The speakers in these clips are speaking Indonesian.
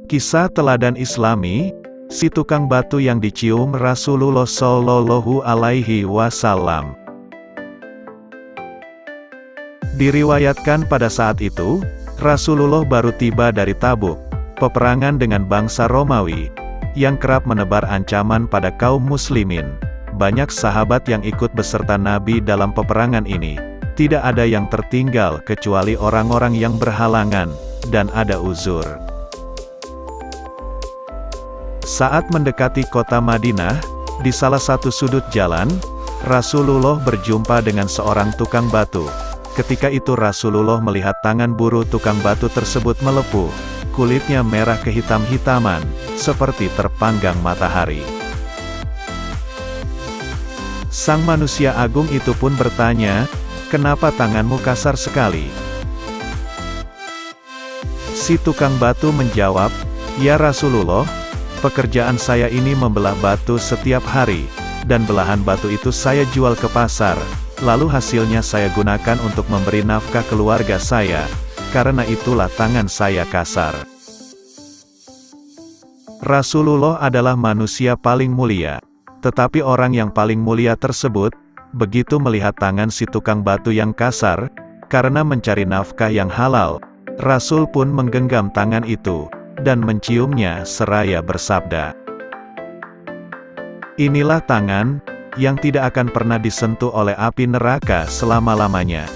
Kisah teladan Islami, si tukang batu yang dicium Rasulullah Shallallahu Alaihi Wasallam. Diriwayatkan pada saat itu, Rasulullah baru tiba dari Tabuk, peperangan dengan bangsa Romawi, yang kerap menebar ancaman pada kaum muslimin. Banyak sahabat yang ikut beserta Nabi dalam peperangan ini. Tidak ada yang tertinggal kecuali orang-orang yang berhalangan, dan ada uzur. Saat mendekati kota Madinah, di salah satu sudut jalan, Rasulullah berjumpa dengan seorang tukang batu. Ketika itu Rasulullah melihat tangan buruh tukang batu tersebut melepuh, kulitnya merah kehitam-hitaman, seperti terpanggang matahari. Sang manusia agung itu pun bertanya, "Kenapa tanganmu kasar sekali?" Si tukang batu menjawab, "Ya Rasulullah, pekerjaan saya ini membelah batu setiap hari, dan belahan batu itu saya jual ke pasar, lalu hasilnya saya gunakan untuk memberi nafkah keluarga saya, karena itulah tangan saya kasar." Rasulullah adalah manusia paling mulia, tetapi orang yang paling mulia tersebut, begitu melihat tangan si tukang batu yang kasar, karena mencari nafkah yang halal, Rasul pun menggenggam tangan itu, dan menciumnya seraya bersabda, "Inilah tangan, yang tidak akan pernah disentuh oleh api neraka selama-lamanya."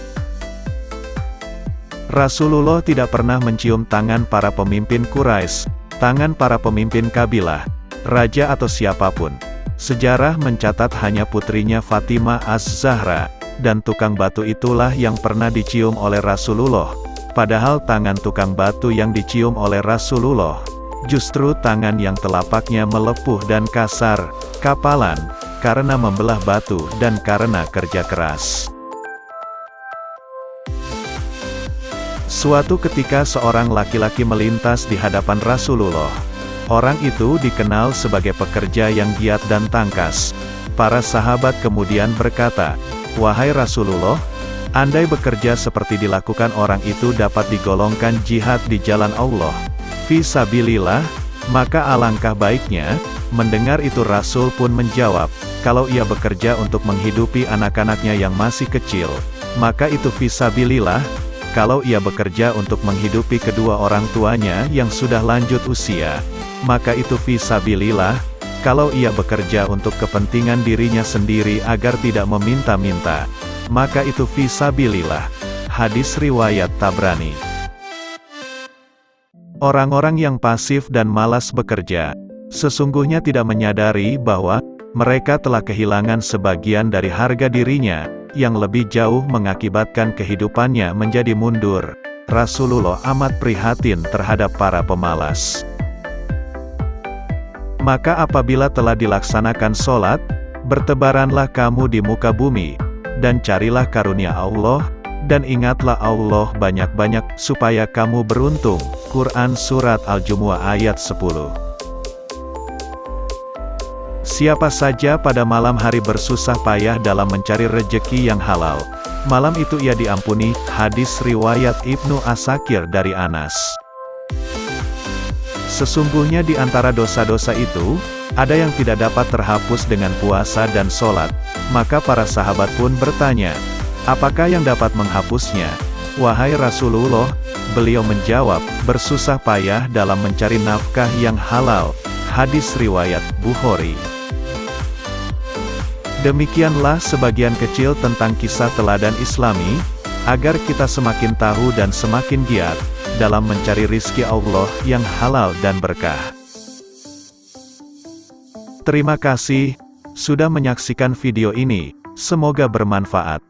Rasulullah tidak pernah mencium tangan para pemimpin Quraisy, tangan para pemimpin kabilah, raja atau siapapun. Sejarah mencatat hanya putrinya Fatimah Az-Zahra, dan tukang batu itulah yang pernah dicium oleh Rasulullah. Padahal tangan tukang batu yang dicium oleh Rasulullah, justru tangan yang telapaknya melepuh dan kasar, kapalan, karena membelah batu dan karena kerja keras. Suatu ketika seorang laki-laki melintas di hadapan Rasulullah. Orang itu dikenal sebagai pekerja yang giat dan tangkas. Para sahabat kemudian berkata, "Wahai Rasulullah, andai bekerja seperti dilakukan orang itu dapat digolongkan jihad di jalan Allah, fi sabilillah, maka alangkah baiknya." Mendengar itu Rasul pun menjawab, "Kalau ia bekerja untuk menghidupi anak-anaknya yang masih kecil, maka itu fi sabilillah. Kalau ia bekerja untuk menghidupi kedua orang tuanya yang sudah lanjut usia, maka itu fi sabilillah. Kalau ia bekerja untuk kepentingan dirinya sendiri agar tidak meminta-minta, maka itu fi sabilillah." Hadis riwayat Tabrani. Orang-orang yang pasif dan malas bekerja, sesungguhnya tidak menyadari bahwa mereka telah kehilangan sebagian dari harga dirinya, yang lebih jauh mengakibatkan kehidupannya menjadi mundur. Rasulullah amat prihatin terhadap para pemalas. Maka apabila telah dilaksanakan sholat, bertebaranlah kamu di muka bumi, dan carilah karunia Allah, dan ingatlah Allah banyak-banyak, supaya kamu beruntung. Quran Surat Al-Jumu'ah ayat 10. Siapa saja pada malam hari bersusah payah dalam mencari rejeki yang halal, malam itu ia diampuni. Hadis riwayat Ibnu Asakir dari Anas. Sesungguhnya di antara dosa-dosa itu, ada yang tidak dapat terhapus dengan puasa dan sholat. Maka para sahabat pun bertanya, "Apakah yang dapat menghapusnya, wahai Rasulullah?" Beliau menjawab, "Bersusah payah dalam mencari nafkah yang halal." Hadis riwayat Bukhari. Demikianlah sebagian kecil tentang kisah teladan Islami, agar kita semakin tahu dan semakin giat dalam mencari rizki Allah yang halal dan berkah. Terima kasih sudah menyaksikan video ini, semoga bermanfaat.